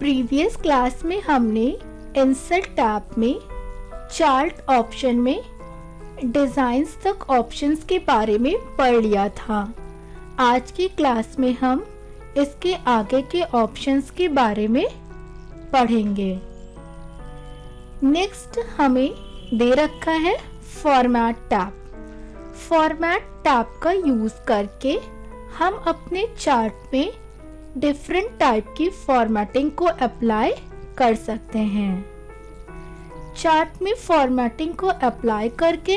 Previous class में हमने insert tab में चार्ट ऑप्शन में डिज़ाइंस तक ऑप्शंस के बारे में पढ़ लिया था। आज की क्लास में हम इसके आगे के ऑप्शंस के बारे में पढ़ेंगे। नेक्स्ट हमें दे रखा है फॉर्मेट टैब। फॉर्मेट टैब का यूज़ करके हम अपने चार्ट में डिफरेंट टाइप की फॉर्मेटिंग को अप्लाई कर सकते हैं। चार्ट में फॉर्मेटिंग को अप्लाई करके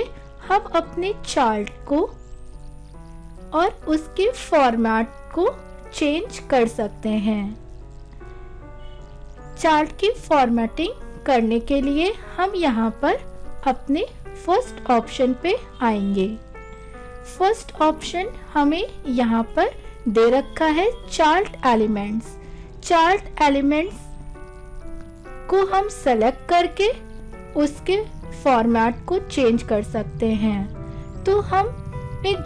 हम अपने चार्ट को और उसके फॉर्मेट को चेंज कर सकते हैं। चार्ट की फॉर्मेटिंग करने के लिए हम यहाँ पर अपने फर्स्ट ऑप्शन पे आएंगे। फर्स्ट ऑप्शन हमें यहाँ पर दे रखा है चार्ट एलिमेंट्स। चार्ट एलिमेंट्स को हम सेलेक्ट करके उसके फॉर्मेट को चेंज कर सकते हैं। तो हम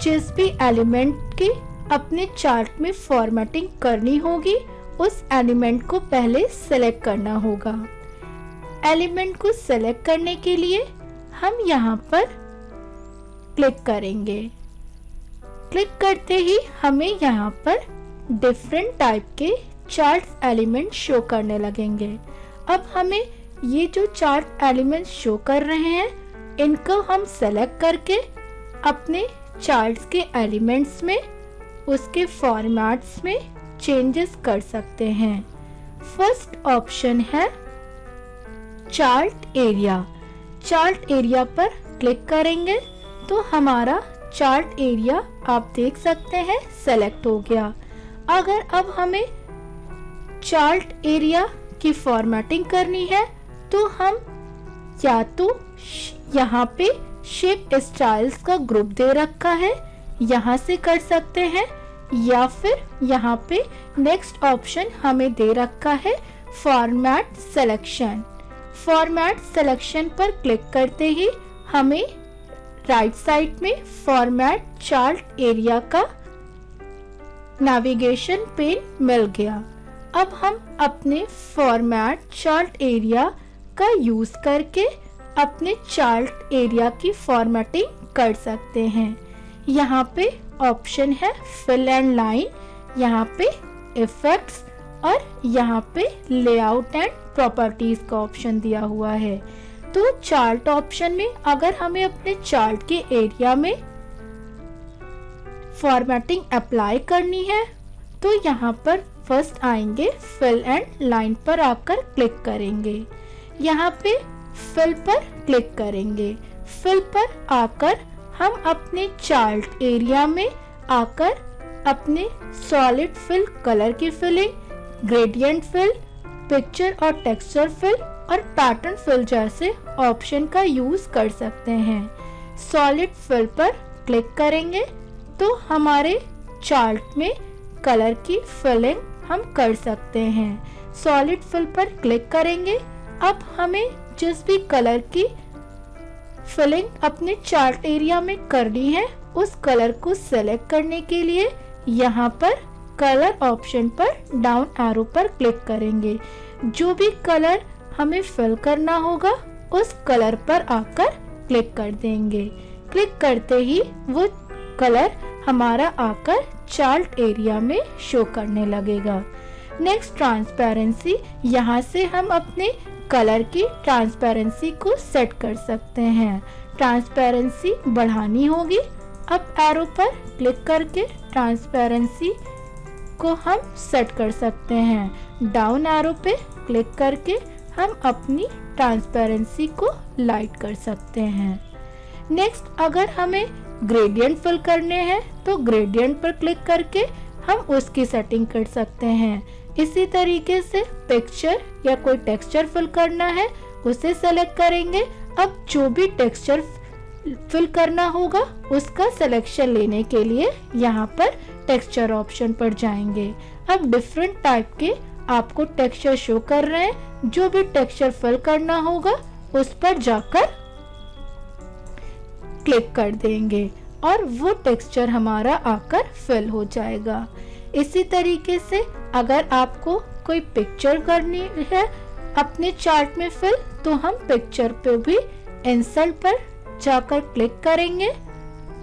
जिस भी एलिमेंट की अपने चार्ट में फॉर्मेटिंग करनी होगी उस एलिमेंट को पहले सेलेक्ट करना होगा। एलिमेंट को सेलेक्ट करने के लिए हम यहाँ पर क्लिक करेंगे। क्लिक करते ही हमें यहाँ पर डिफरेंट टाइप के चार्ट एलिमेंट शो करने लगेंगे। अब हमें ये जो चार्ट एलिमेंट शो कर रहे हैं इनको हम सेलेक्ट करके अपने चार्ट्स के एलिमेंट्स में उसके फॉर्मेट्स में चेंजेस कर सकते हैं। फर्स्ट ऑप्शन है चार्ट एरिया। चार्ट एरिया पर क्लिक करेंगे तो हमारा चार्ट एरिया आप देख सकते हैं सेलेक्ट हो गया। अगर अब हमें चार्ट एरिया की फॉर्मेटिंग करनी है तो हम या तो यहाँ पे शेप स्टाइल्स का ग्रुप दे रखा है यहाँ से कर सकते हैं, या फिर यहाँ पे नेक्स्ट ऑप्शन हमें दे रखा है फॉर्मेट सिलेक्शन। फॉर्मेट सिलेक्शन पर क्लिक करते ही हमें राइट साइड में फॉर्मेट चार्ट एरिया का नेविगेशन पेन मिल गया। अब हम अपने फॉर्मेट चार्ट एरिया का यूज करके अपने चार्ट एरिया की फॉर्मेटिंग कर सकते हैं। यहाँ पे ऑप्शन है फिल एंड लाइन, यहाँ पे इफेक्ट्स और यहाँ पे लेआउट एंड प्रॉपर्टीज का ऑप्शन दिया हुआ है। तो चार्ट ऑप्शन में अगर हमें अपने चार्ट के एरिया में फॉर्मेटिंग अप्लाई करनी है तो यहाँ पर फर्स्ट आएंगे फिल एंड लाइन पर आकर क्लिक करेंगे। यहाँ पे फिल पर क्लिक करेंगे। फिल पर आकर हम अपने चार्ट एरिया में आकर अपने सॉलिड फिल कलर की फिलिंग, ग्रेडियंट फिल, पिक्चर और टेक्सचर फिल और पैटर्न फिल जैसे ऑप्शन का यूज कर सकते हैं। सॉलिड फिल पर क्लिक करेंगे तो हमारे चार्ट में कलर की फिलिंग हम कर सकते हैं। सॉलिड फिल पर क्लिक करेंगे। अब हमें जिस भी कलर की फिलिंग अपने चार्ट एरिया में करनी है उस कलर को सेलेक्ट करने के लिए यहाँ पर कलर ऑप्शन पर डाउन एरो पर क्लिक करेंगे। जो भी कलर हमें फिल करना होगा उस कलर पर आकर क्लिक कर देंगे। क्लिक करते ही वो कलर हमारा आकर चार्ट एरिया में शो करने लगेगा। नेक्स्ट ट्रांसपेरेंसी, यहाँ से हम अपने कलर की ट्रांसपेरेंसी को सेट कर सकते हैं। ट्रांसपेरेंसी बढ़ानी होगी। अब एरो पर क्लिक करके ट्रांसपेरेंसी को हम सेट कर सकते हैं। डाउन एरो पे क्लिक करके हम अपनी ट्रांसपेरेंसी को लाइट कर सकते हैं। नेक्स्ट अगर हमें ग्रेडियंट फिल करने हैं तो ग्रेडियंट पर क्लिक करके हम उसकी सेटिंग कर सकते हैं। इसी तरीके से पिक्चर या कोई टेक्सचर फिल करना है उसे सेलेक्ट करेंगे। अब जो भी टेक्सचर फिल करना होगा उसका सिलेक्शन लेने के लिए यहाँ पर टेक्सचर ऑप्शन पर जाएंगे। अब डिफरेंट टाइप के आपको टेक्सचर शो कर रहे हैं। जो भी टेक्सचर फिल करना होगा उस पर जाकर क्लिक कर देंगे और वो टेक्सचर हमारा आकर फिल हो जाएगा। इसी तरीके से अगर आपको कोई पिक्चर करनी है अपने चार्ट में फिल, तो हम पिक्चर पे भी इंसर्ट पर जाकर क्लिक करेंगे।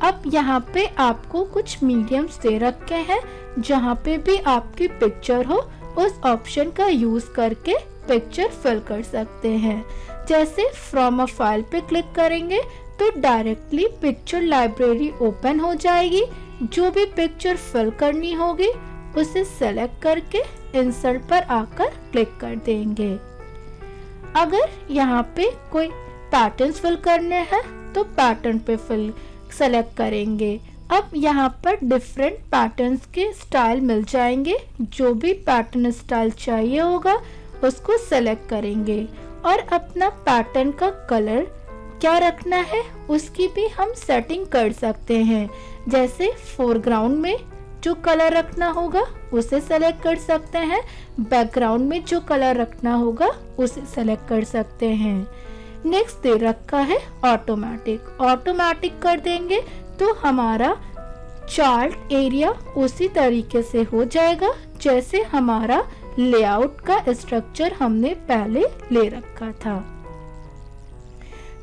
अब यहाँ पे आपको कुछ मीडियम्स दे रखे हैं, जहाँ पे भी आपकी पिक्चर हो उस ऑप्शन का यूज करके पिक्चर फिल कर सकते हैं। जैसे फ्रॉम अ फाइल पे क्लिक करेंगे तो डायरेक्टली पिक्चर लाइब्रेरी ओपन हो जाएगी। जो भी पिक्चर फिल करनी होगी उसे सेलेक्ट करके इंसर्ट पर आकर क्लिक कर देंगे। अगर यहाँ पे कोई पैटर्न्स फिल करने हैं तो पैटर्न पे फिल सेलेक्ट करेंगे। अब यहाँ पर डिफरेंट पैटर्न्स के स्टाइल मिल जाएंगे। जो भी पैटर्न स्टाइल चाहिए होगा उसको सेलेक्ट करेंगे और अपना पैटर्न का कलर क्या रखना है उसकी भी हम सेटिंग कर सकते हैं। जैसे फोरग्राउंड में जो कलर रखना होगा उसे सेलेक्ट कर सकते हैं, बैकग्राउंड में जो कलर रखना होगा उसे सेलेक्ट कर सकते हैं। नेक्स्ट दे रखा है ऑटोमेटिक कर देंगे तो हमारा चार्ट एरिया उसी तरीके से हो जाएगा जैसे हमारा लेआउट का स्ट्रक्चर हमने पहले ले रखा था।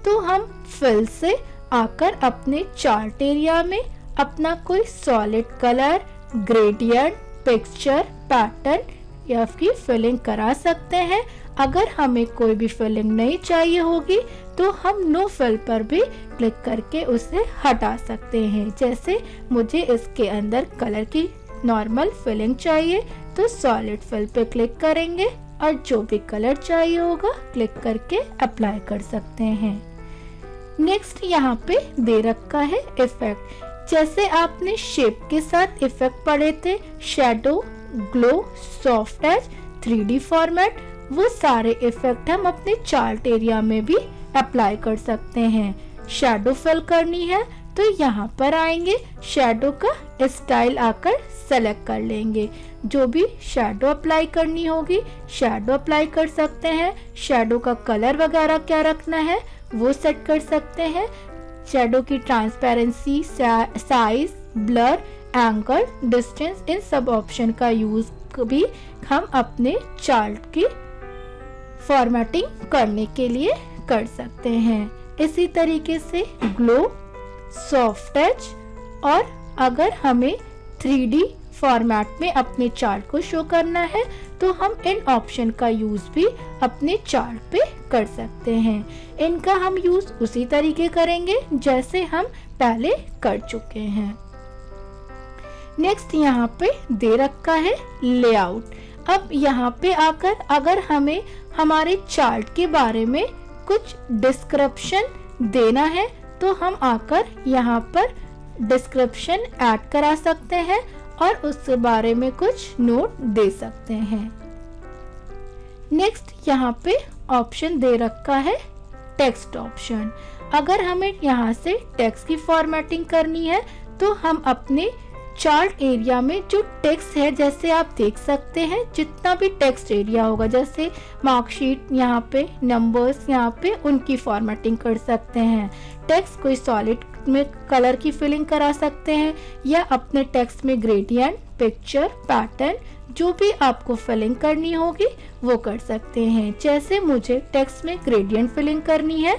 तो हम फिल से आकर अपने चार्ट एरिया में अपना कोई solid colour, gradient, picture, pattern या फिर फिलिंग करा सकते हैं। अगर हमें कोई भी फिलिंग नहीं चाहिए होगी तो हम नो फिल पर भी क्लिक करके उसे हटा सकते हैं। जैसे मुझे इसके अंदर कलर की नॉर्मल फिलिंग चाहिए तो सॉलिड फिल पे क्लिक करेंगे और जो भी कलर चाहिए होगा क्लिक करके अप्लाई कर सकते हैं। नेक्स्ट यहाँ पे दे रखा है इफेक्ट। जैसे आपने शेप के साथ इफेक्ट पढ़े थे, shadow, glow, soft edge, 3D format, वो सारे इफेक्ट हम अपने चार्ट एरिया में भी अप्लाई कर सकते हैं। शैडो फिल करनी है तो यहाँ पर आएंगे, शैडो का स्टाइल आकर सेलेक्ट कर लेंगे। जो भी शैडो अप्लाई करनी होगी शैडो अप्लाई कर सकते हैं। शैडो का कलर वगैरह क्या रखना है वो सेट कर सकते हैं। शैडो की transparency, size, blur, angle, distance, इन सब ऑप्शन का यूज भी हम अपने चार्ट की फॉर्मेटिंग करने के लिए कर सकते हैं। इसी तरीके से ग्लो, सॉफ्ट एज, और अगर हमें 3D फॉर्मेट में अपने चार्ट को शो करना है तो हम इन ऑप्शन का यूज भी अपने चार्ट पे कर सकते हैं। इनका हम यूज उसी तरीके करेंगे जैसे हम पहले कर चुके हैं। नेक्स्ट यहाँ पे दे रखा है लेआउट। अब यहाँ पे आकर अगर हमें हमारे चार्ट के बारे में कुछ डिस्क्रिप्शन देना है तो हम आकर यहाँ पर डिस्क्रिप्शन ऐड करा सकते हैं और उसके बारे में कुछ नोट दे सकते हैं। नेक्स्ट यहाँ पे ऑप्शन दे रखा है टेक्स्ट ऑप्शन। अगर हमें यहाँ से टेक्स्ट की फॉर्मेटिंग करनी है तो हम अपने चार्ट एरिया में जो टेक्स्ट है, जैसे आप देख सकते हैं जितना भी टेक्स्ट एरिया होगा, जैसे मार्कशीट यहाँ पे, नंबर्स यहाँ पे, उनकी फॉर्मेटिंग कर सकते हैं। टेक्स्ट कोई सॉलिड में कलर की फिलिंग करा सकते हैं या अपने टेक्स्ट में ग्रेडियंट, पिक्चर, पैटर्न, जो भी आपको फिलिंग करनी होगी वो कर सकते हैं। जैसे मुझे टेक्स्ट में ग्रेडियंट फिलिंग करनी है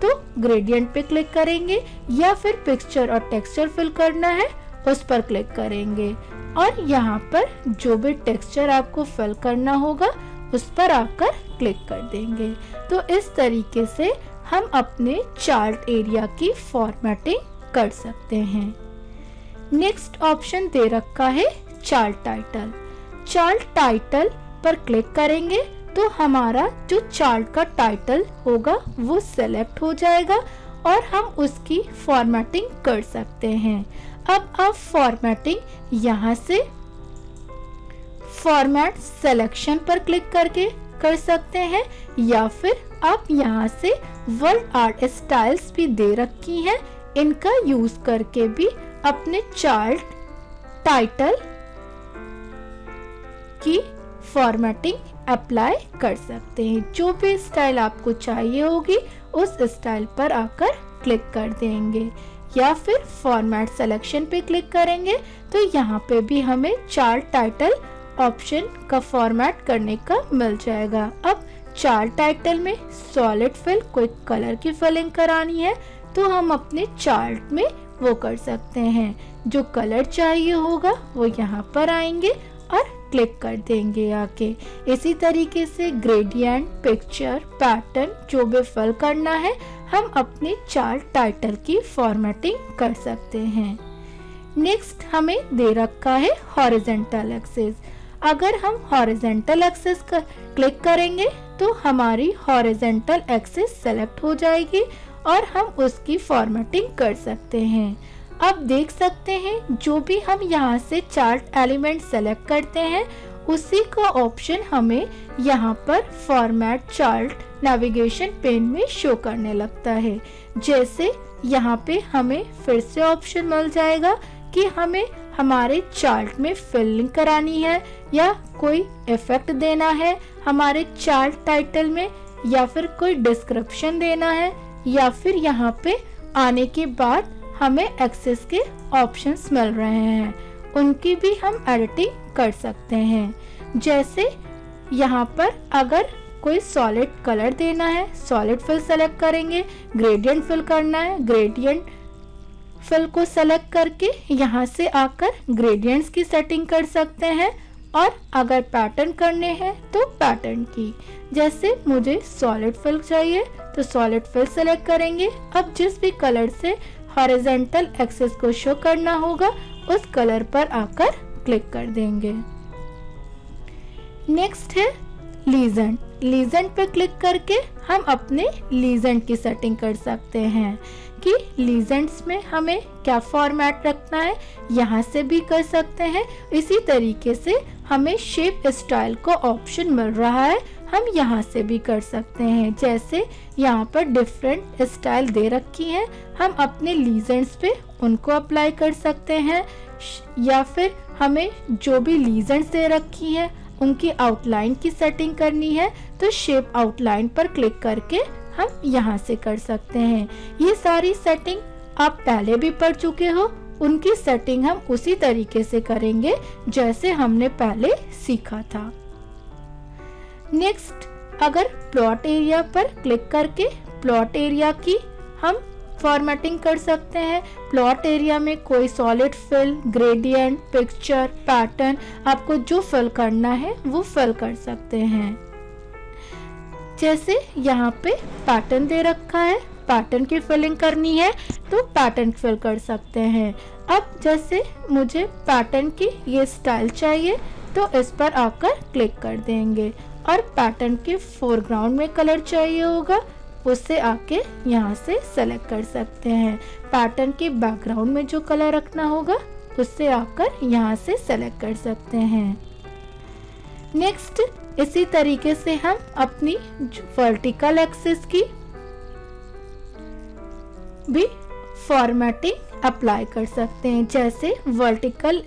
तो ग्रेडियंट पे क्लिक करेंगे, या फिर पिक्चर और टेक्सचर फिल करना है उस पर क्लिक करेंगे और यहाँ पर जो भी टेक्सचर आपको फिल करना होगा उस पर आकर क्लिक कर देंगे। तो इस तरीके से हम अपने चार्ट एरिया की फॉर्मेटिंग कर सकते हैं। नेक्स्ट ऑप्शन दे रखा है चार्ट टाइटल। चार्ट टाइटल पर क्लिक करेंगे तो हमारा जो चार्ट का टाइटल होगा वो सेलेक्ट हो जाएगा और हम उसकी फॉर्मेटिंग कर सकते हैं। अब आप फॉर्मेटिंग यहाँ से फॉर्मेट सिलेक्शन पर क्लिक करके कर सकते हैं, या फिर आप यहाँ से वर्ड आर्ट स्टाइल्स भी दे रखी हैं, इनका यूज करके भी अपने चार्ट टाइटल की फॉर्मेटिंग अप्लाई कर सकते हैं। जो भी स्टाइल आपको चाहिए होगी उस स्टाइल पर आकर क्लिक कर देंगे, या फिर फॉर्मेट सिलेक्शन पे क्लिक करेंगे तो यहाँ पे भी हमें चार्ट टाइटल ऑप्शन का फॉर्मेट करने का मिल जाएगा। अब चार्ट टाइटल में सॉलिड फिल, कोई कलर की फिलिंग करानी है तो हम अपने चार्ट में वो कर सकते हैं। जो कलर चाहिए होगा वो यहाँ पर आएंगे और क्लिक कर देंगे आके। इसी तरीके से ग्रेडियंट, पिक्चर, पैटर्न जो भी फिल करना है हम अपने चार्ट टाइटल की फॉर्मेटिंग कर सकते हैं। नेक्स्ट हमें दे रखा है हॉरिजॉन्टल एक्सिस। अगर हम हॉरिजॉन्टल एक्सिस क्लिक करेंगे तो हमारी हॉरिजॉन्टल एक्सिस सेलेक्ट हो जाएगी और हम उसकी फॉर्मेटिंग कर सकते हैं। अब देख सकते हैं जो भी हम यहाँ से चार्ट एलिमेंट सेलेक्ट करते हैं उसी का ऑप्शन हमें यहाँ पर फॉर्मेट चार्ट नेविगेशन पेन में शो करने लगता है। जैसे यहाँ पे हमें फिर से ऑप्शन मिल जाएगा कि हमें हमारे चार्ट में फिलिंग करानी है या कोई इफेक्ट देना है हमारे चार्ट टाइटल में, या फिर कोई डिस्क्रिप्शन देना है, या फिर यहाँ पे आने के बाद हमें एक्सेस के ऑप्शंस मिल रहे हैं, उनकी भी हम एडिटिंग कर सकते हैं। जैसे यहाँ पर अगर कोई सॉलिड कलर देना है, सॉलिड फिल सेलेक्ट करेंगे, ग्रेडियंट फिल करना है, ग्रेडियंट फिल को सेलेक्ट करके यहाँ से आकर ग्रेडियंट्स की सेटिंग कर सकते हैं, और अगर पैटर्न करने हैं तो पैटर्न की। जैसे मुझे सॉलिड फिल चाहिए तो सॉलिड फिल सेलेक्ट करेंगे। अब जिस भी कलर से हॉरिजॉन्टल एक्सिस को शो करना होगा उस कलर पर आकर क्लिक कर देंगे। नेक्स्ट है लीजेंड। लीजेंड पे क्लिक करके हम अपने लीजेंड की सेटिंग कर सकते हैं कि लीजेंड्स में हमें क्या फॉर्मेट रखना है, यहाँ से भी कर सकते हैं। इसी तरीके से हमें शेप स्टाइल को ऑप्शन मिल रहा है, हम यहाँ से भी कर सकते हैं। जैसे यहाँ पर डिफरेंट स्टाइल दे रखी हैं, हम अपने लीजेंड्स पे उनको अप्लाई कर सकते हैं, या फिर हमें जो भी लीजेंड्स दे रखी हैं उनकी आउटलाइन की सेटिंग करनी है तो शेप आउटलाइन पर क्लिक करके हम यहाँ से कर सकते हैं। ये सारी सेटिंग आप पहले भी पढ़ चुके हो, उनकी सेटिंग हम उसी तरीके से करेंगे जैसे हमने पहले सीखा था। नेक्स्ट, अगर प्लॉट एरिया पर क्लिक करके प्लॉट एरिया की हम फॉर्मेटिंग कर सकते हैं। प्लॉट एरिया में कोई solid fill, gradient, picture, pattern, आपको जो फिल करना है वो फिल कर सकते हैं। जैसे यहाँ पे पैटर्न दे रखा है, पैटर्न की फिलिंग करनी है तो पैटर्न फिल कर सकते हैं। अब जैसे मुझे पैटर्न की ये स्टाइल चाहिए तो इस पर आकर क्लिक कर देंगे, और पैटर्न के फोरग्राउंड में कलर चाहिए होगा उससे आके यहाँ से सेलेक्ट कर सकते हैं। पैटर्न के बैकग्राउंड में जो कलर रखना होगा उससे आकर यहाँ से सेलेक्ट कर सकते हैं। नेक्स्ट, इसी तरीके से हम अपनी वर्टिकल एक्सिस की भी फॉर्मेटिंग अप्लाई कर सकते हैं। जैसे वर्टिकल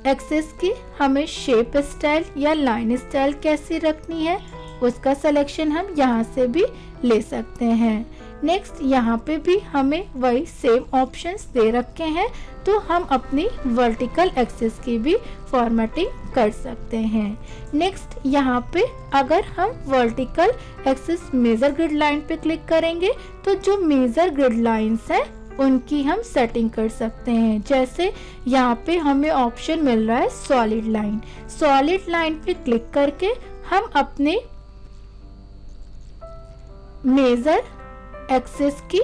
एक्सिस की हमें शेप स्टाइल या लाइन स्टाइल कैसी रखनी है उसका सिलेक्शन हम यहाँ से भी ले सकते हैं। नेक्स्ट, यहाँ पे भी हमें वही सेम ऑप्शंस दे रखे हैं तो हम अपनी वर्टिकल एक्सिस की भी फॉर्मेटिंग कर सकते हैं। नेक्स्ट, यहाँ पे अगर हम vertical axis major grid line पे क्लिक करेंगे तो जो मेजर ग्रिड लाइंस हैं उनकी हम सेटिंग कर सकते हैं। जैसे यहाँ पे हमें ऑप्शन मिल रहा है सॉलिड लाइन। सॉलिड लाइन पे क्लिक करके हम अपने मेजर एक्सिस की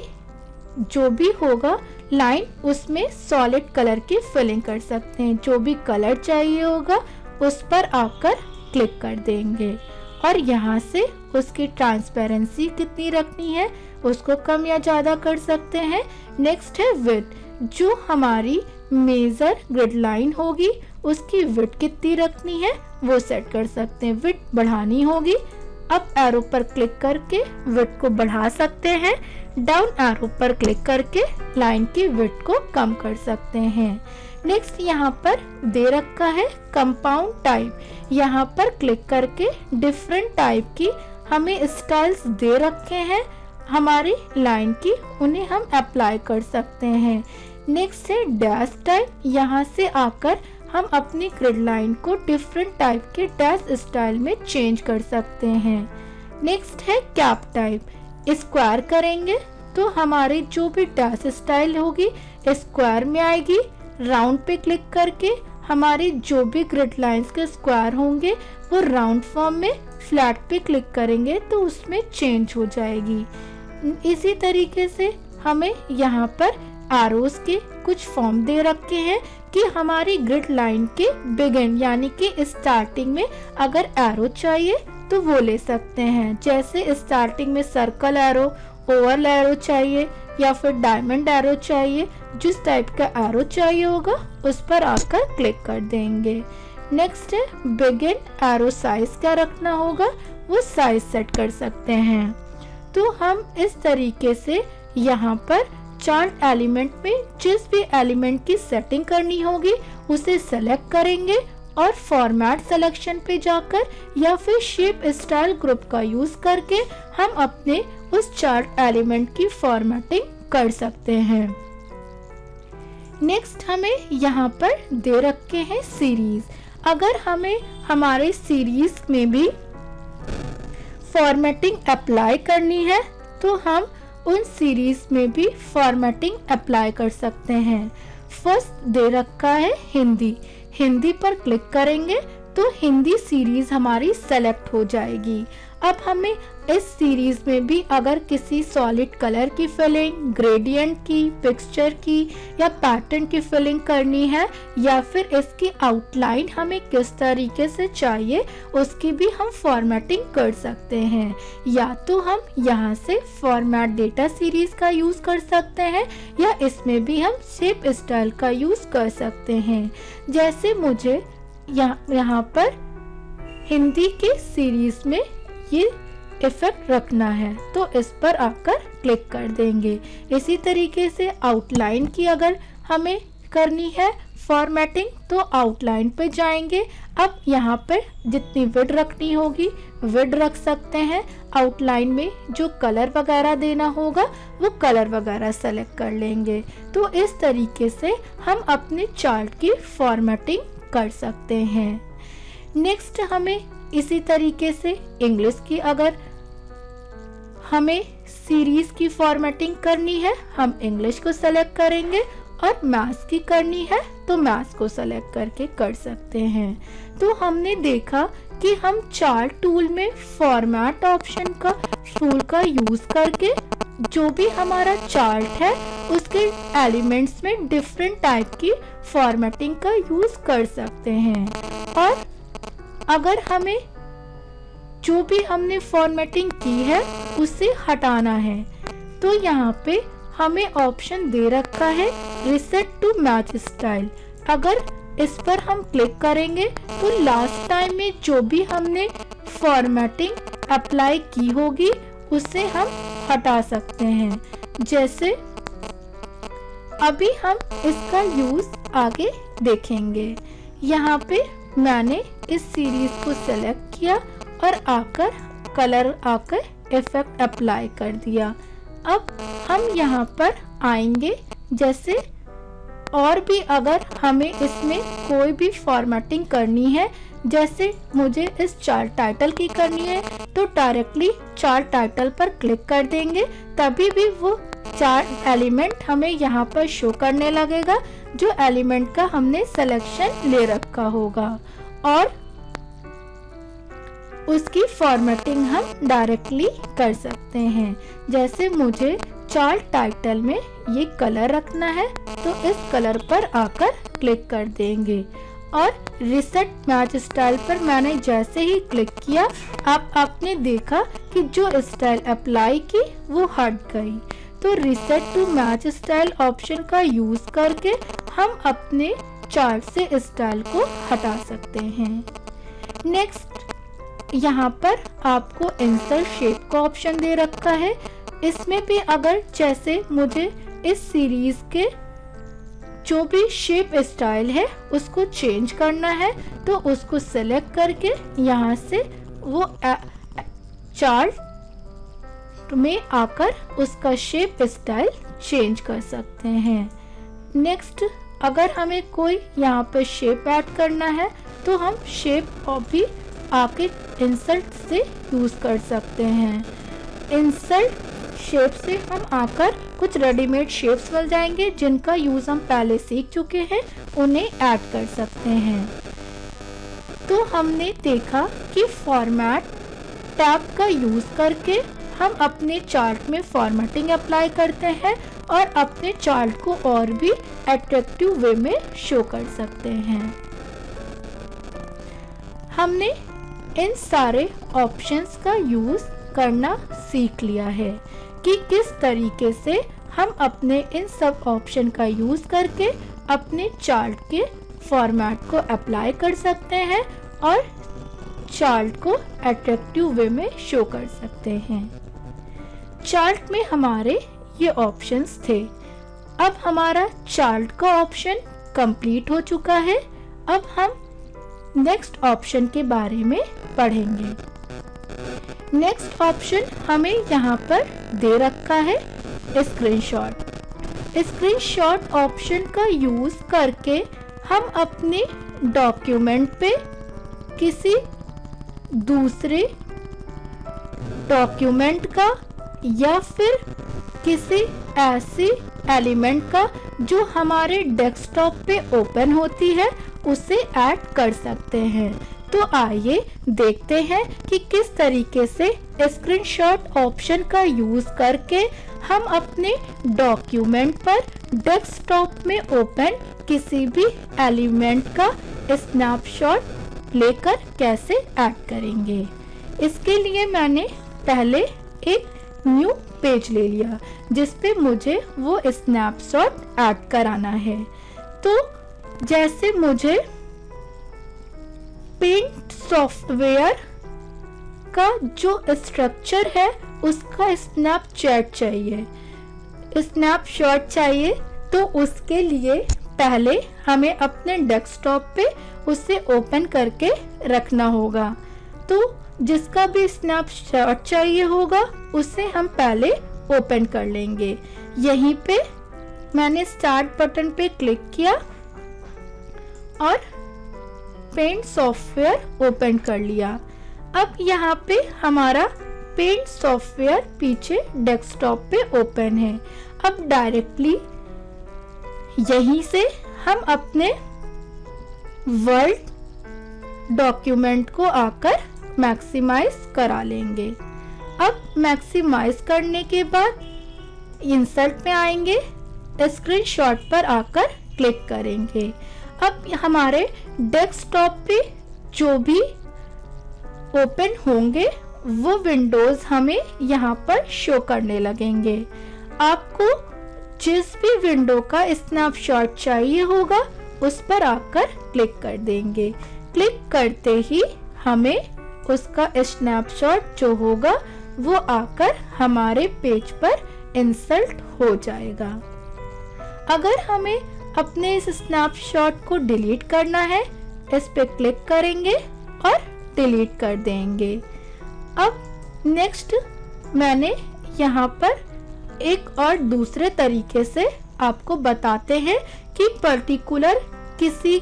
जो भी होगा लाइन उसमें सॉलिड कलर की फिलिंग कर सकते हैं। जो भी कलर चाहिए होगा उस पर आकर क्लिक कर देंगे, और यहाँ से उसकी ट्रांसपेरेंसी कितनी रखनी है उसको कम या ज़्यादा कर सकते हैं। नेक्स्ट है विड्थ, जो हमारी मेजर ग्रिड लाइन होगी उसकी विड्थ कितनी रखनी है वो सेट कर सकते हैं। विड्थ बढ़ानी होगी, अप एरो पर क्लिक करके विड्थ को बढ़ा सकते हैं, डाउन एरो पर क्लिक करके लाइन की विड्थ को कम कर सकते हैं। नेक्स्ट, यहाँ पर दे रखा है कंपाउंड टाइप। यहाँ पर क्लिक करके डिफरेंट टाइप की हमें स्टाइल्स दे रखे हैं हमारी लाइन की, उन्हें हम अप्लाई कर सकते हैं। नेक्स्ट है डैश टाइप। यहाँ से आकर हम अपनी ग्रिड लाइन को डिफरेंट टाइप के डैश स्टाइल में चेंज कर सकते हैं। नेक्स्ट है कैप टाइप। स्क्वायर करेंगे तो हमारी जो भी डैश स्टाइल होगी स्क्वायर में आएगी। राउंड पे क्लिक करके हमारी जो भी ग्रिड लाइंस के स्क्वायर होंगे वो राउंड फॉर्म में, फ्लैट पे क्लिक करेंगे तो उसमें चेंज हो जाएगी। इसी तरीके से हमें यहाँ पर एरोस के कुछ फॉर्म दे रखे हैं कि हमारी ग्रिड लाइन के बिगिन यानी कि स्टार्टिंग में अगर एरो चाहिए तो वो ले सकते हैं। जैसे स्टार्टिंग में सर्कल एरो, ओवल एरो चाहिए या फिर डायमंड एरो चाहिए, जिस टाइप का एरो चाहिए होगा उस पर आकर क्लिक कर देंगे। नेक्स्ट है बिगिन एरो साइज क्या रखना होगा, वो साइज सेट कर सकते हैं। तो हम इस तरीके से यहाँ पर चार्ट एलिमेंट में जिस भी एलिमेंट की सेटिंग करनी होगी उसे सेलेक्ट करेंगे और फॉर्मेट सिलेक्शन पे जाकर या फिर शेप स्टाइल ग्रुप का यूज करके हम अपने उस चार्ट एलिमेंट की फॉर्मेटिंग कर सकते हैं। नेक्स्ट हमें यहाँ पर दे रखे हैं सीरीज। अगर हमें हमारे सीरीज में भी फॉर्मेटिंग अप्लाई करनी है तो हम उन सीरीज में भी फॉर्मेटिंग अप्लाई कर सकते हैं। फर्स्ट दे रखा है हिंदी। हिंदी पर क्लिक करेंगे तो हिंदी सीरीज हमारी सेलेक्ट हो जाएगी। अब हमें इस सीरीज में भी अगर किसी सॉलिड कलर की फिलिंग, ग्रेडियंट की, पिक्चर की या पैटर्न की फिलिंग करनी है या फिर इसकी आउटलाइन हमें किस तरीके से चाहिए उसकी भी हम फॉर्मेटिंग कर सकते हैं। या तो हम यहाँ से फॉर्मेट डेटा सीरीज का यूज कर सकते हैं या इसमें भी हम शेप स्टाइल का यूज कर सकते हैं। जैसे मुझे यहाँ पर हिंदी के सीरीज में ये इफेक्ट रखना है तो इस पर आकर क्लिक कर देंगे। इसी तरीके से आउटलाइन की अगर हमें करनी है फॉर्मेटिंग तो आउटलाइन पे जाएंगे। अब यहाँ पर जितनी विड्थ रखनी होगी विड्थ रख सकते हैं। आउटलाइन में जो कलर वगैरह देना होगा वो कलर वगैरह सेलेक्ट कर लेंगे। तो इस तरीके से हम अपने चार्ट की फॉर्मेटिंग कर सकते हैं। नेक्स्ट हमें इसी तरीके से इंग्लिश की अगर हमें सीरीज की फॉर्मेटिंग करनी है हम इंग्लिश को सेलेक्ट करेंगे और मैथ्स की करनी है तो मैथ्स को सेलेक्ट करके कर सकते हैं। तो हमने देखा कि हम चार्ट टूल में फॉर्मेट ऑप्शन का टूल का यूज करके जो भी हमारा चार्ट है उसके एलिमेंट्स में डिफरेंट टाइप की फॉर्मेटिंग का यूज कर सकते हैं। और अगर हमें जो भी हमने फॉर्मेटिंग की है उसे हटाना है तो यहाँ पे हमें ऑप्शन दे रखा है रिसेट टू मैच स्टाइल। अगर इस पर हम क्लिक करेंगे तो लास्ट टाइम में जो भी हमने फॉर्मेटिंग अप्लाई की होगी उसे हम हटा सकते हैं। जैसे अभी हम इसका यूज आगे देखेंगे। यहाँ पे मैंने इस सीरीज को सेलेक्ट किया और कलर आकर इफेक्ट अप्लाई कर दिया। अब हम यहाँ पर आएंगे। जैसे और भी अगर हमें इसमें कोई भी फॉर्मेटिंग करनी है, जैसे मुझे इस चार्ट टाइटल की करनी है तो डायरेक्टली चार्ट टाइटल पर क्लिक कर देंगे, तभी भी वो चार्ट एलिमेंट हमें यहाँ पर शो करने लगेगा जो एलिमेंट का हमने सिलेक्शन ले रखा होगा और उसकी फॉर्मेटिंग हम डायरेक्टली कर सकते हैं। जैसे मुझे चार्ट टाइटल में ये कलर रखना है तो इस कलर पर आकर क्लिक कर देंगे और रिसेट मैच स्टाइल पर मैंने जैसे ही क्लिक किया आपने देखा कि जो स्टाइल अप्लाई की वो हट गई। तो reset to match style option का यूज करके हम अपने चार्ट से स्टाइल को हटा सकते हैं। नेक्स्ट यहाँ पर आपको इंसर्ट शेप का ऑप्शन दे रखा है। इसमें भी अगर जैसे मुझे इस सीरीज के जो भी शेप स्टाइल है उसको चेंज करना है तो उसको सेलेक्ट करके यहाँ से वो चार्ट में आकर उसका शेप स्टाइल चेंज कर सकते हैं। नेक्स्ट अगर हमें कोई यहाँ पे शेप ऐड करना है तो हम शेप और भी आके इंसर्ट से यूज़ कर सकते हैं। इंसर्ट शेप से हम आकर कुछ रेडीमेड शेप्स मिल जाएंगे जिनका यूज़ हम पहले सीख चुके हैं, उन्हें ऐड कर सकते हैं। तो हमने देखा कि फॉर्मेट टैब का यूज़ करके हम अपने चार्ट में फॉर्मेटिंग अप्लाई करते हैं और अपने चार्ट को और भी अट्रैक्टिव वे में शो कर सकते हैं। हमने इन सारे ऑप्शंस का यूज़ करना सीख लिया है कि किस तरीके से हम अपने इन सब ऑप्शन का यूज़ करके अपने चार्ट के फॉर्मेट को अप्लाई कर सकते हैं और चार्ट को अट्रैक्टिव वे में शो कर सकते हैं। चार्ट में हमारे ये ऑप्शंस थे। अब हमारा चार्ट का ऑप्शन कंप्लीट हो चुका है। अब हम नेक्स्ट ऑप्शन के बारे में पढ़ेंगे। नेक्स्ट ऑप्शन हमें यहाँ पर दे रखा है स्क्रीनशॉट। स्क्रीनशॉट ऑप्शन का यूज़ करके हम अपने डॉक्यूमेंट पे किसी दूसरे डॉक्यूमेंट का या फिर किसी ऐसी एलिमेंट का जो हमारे डेस्कटॉप पे ओपन होती है उसे ऐड कर सकते हैं। तो आइए देखते हैं कि किस तरीके से स्क्रीनशॉट ऑप्शन का यूज़ करके हम अपने डॉक्यूमेंट पर डेस्कटॉप में ओपन किसी भी एलिमेंट का स्नैपशॉट लेकर कैसे ऐड करेंगे। इसके लिए मैंने पहले एक न्यू पेज ले लिया जिस पे मुझे वो स्नैपशॉट ऐड कराना है। तो जैसे मुझे पेंट सॉफ्टवेयर का जो स्ट्रक्चर है उसका स्नैपचैट चाहिए, स्नैपशॉट चाहिए, तो उसके लिए पहले हमें अपने डेस्कटॉप पे उसे ओपन करके रखना होगा। तो जिसका भी स्नैपशॉट चाहिए होगा उसे हम पहले ओपन कर लेंगे। यहीं पे मैंने स्टार्ट बटन पे क्लिक किया और पेंट सॉफ्टवेयर ओपन कर लिया। अब यहाँ पे हमारा पेंट सॉफ्टवेयर पीछे डेस्कटॉप पे ओपन है। अब डायरेक्टली यहीं से हम अपने वर्ड डॉक्यूमेंट को आकर मैक्सिमाइज करा लेंगे। अब मैक्सिमाइज करने के बाद इंसर्ट में आएंगे, स्क्रीनशॉट पर आकर क्लिक करेंगे। अब हमारे डेस्कटॉप पे जो भी ओपन होंगे वो विंडोज हमें यहाँ पर शो करने लगेंगे। आपको जिस भी विंडो का स्नैपशॉट चाहिए होगा उस पर आकर क्लिक कर देंगे। क्लिक करते ही हमें उसका स्नैपशॉट जो होगा वो आकर हमारे पेज पर इंसर्ट हो जाएगा। अगर हमें अपने इस स्नैपशॉट को डिलीट करना है, इस पे क्लिक करेंगे और डिलीट कर देंगे। अब नेक्स्ट मैंने यहाँ पर एक और दूसरे तरीके से आपको बताते हैं कि पर्टिकुलर किसी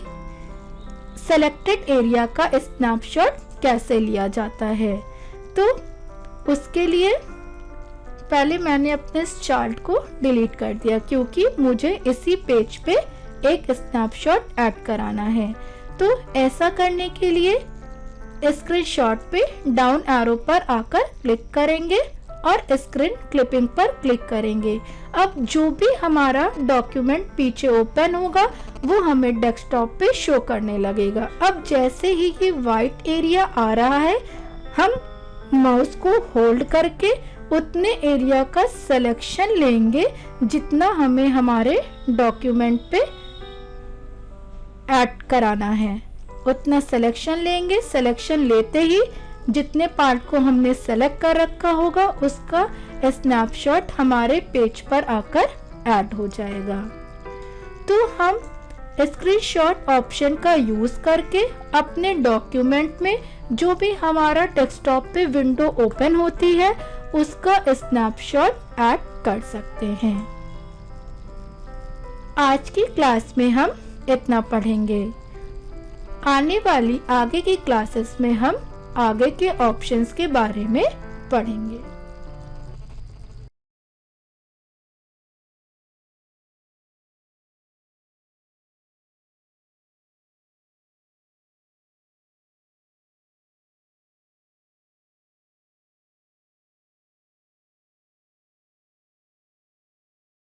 सेलेक्टेड एरिया का स्नैपशॉट कैसे लिया जाता है। तो उसके लिए पहले मैंने अपने इस चार्ट को डिलीट कर दिया क्योंकि मुझे इसी पेज पे एक स्नैपशॉट ऐड कराना है। तो ऐसा करने के लिए स्क्रीनशॉट पे डाउन एरो पर आकर क्लिक करेंगे और स्क्रीन क्लिपिंग पर क्लिक करेंगे। अब जो भी हमारा डॉक्यूमेंट पीछे ओपन होगा वो हमें डेस्कटॉप पे शो करने लगेगा। अब जैसे ही ये वाइट एरिया आ रहा है, हम माउस को होल्ड करके उतने एरिया का सिलेक्शन लेंगे जितना हमें हमारे डॉक्यूमेंट पे ऐड कराना है। उतना सिलेक्शन लेंगे। सिलेक्शन लेते ही जितने पार्ट को हमने सेलेक्ट कर रखा होगा उसका स्नैपशॉट हमारे पेज पर आकर ऐड हो जाएगा। तो हम स्क्रीनशॉट ऑप्शन का यूज करके अपने डॉक्यूमेंट में जो भी हमारा डेस्कटॉप पे विंडो ओपन होती है उसका स्नैपशॉट ऐड कर सकते हैं। आज की क्लास में हम इतना पढ़ेंगे। आने वाली आगे की क्लासेस में हम आगे के ऑप्शंस के बारे में पढ़ेंगे।